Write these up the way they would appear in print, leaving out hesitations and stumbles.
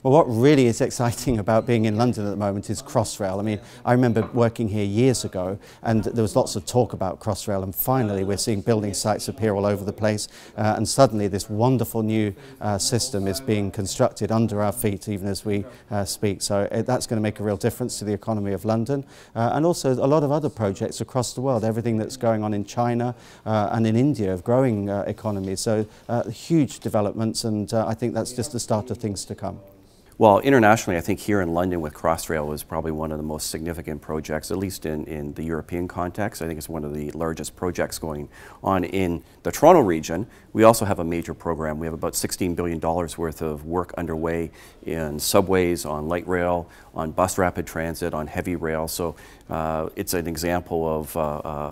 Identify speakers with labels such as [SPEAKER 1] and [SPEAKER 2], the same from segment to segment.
[SPEAKER 1] Well, what really is exciting about being in London at the moment is Crossrail. I mean, I remember working here years ago and there was lots of talk about Crossrail, and finally we're seeing building sites appear all over the place, and suddenly this wonderful new system is being constructed under our feet even as we speak. So that's going to make a real difference to the economy of London, and also a lot of other projects across the world, everything that's going on in China and in India of growing economies. So huge developments, and I think that's just the start of things to come.
[SPEAKER 2] Well, internationally, I think here in London with Crossrail was probably one of the most significant projects, at least in the European context. I think it's one of the largest projects going on in the Toronto region. We also have a major program. We have about $16 billion worth of work underway in subways, on light rail, on bus rapid transit, on heavy rail. So it's an example of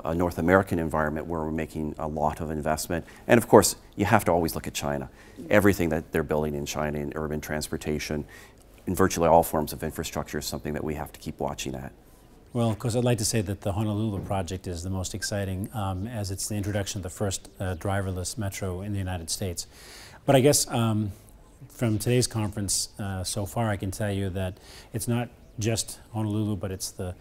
[SPEAKER 2] a North American environment where we're making a lot of investment. And of course, you have to always look at China. Everything that they're building in China in urban transportation, in virtually all forms of infrastructure, is something that we have to keep watching at.
[SPEAKER 3] Well, of course, I'd like to say that the Honolulu project is the most exciting, as it's the introduction of the first driverless metro in the United States. But I guess from today's conference so far, I can tell you that it's not just Honolulu, but it's the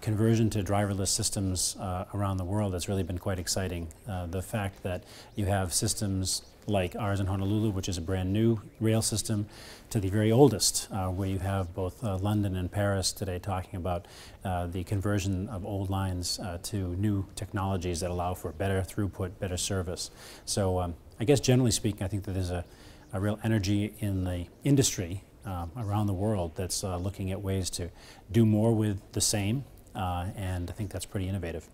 [SPEAKER 3] conversion to driverless systems around the world that's really been quite exciting. The fact that you have systems like ours in Honolulu, which is a brand new rail system, to the very oldest, where you have both London and Paris today talking about the conversion of old lines to new technologies that allow for better throughput, better service. So I guess generally speaking, I think that there's a real energy in the industry around the world that's looking at ways to do more with the same, and I think that's pretty innovative.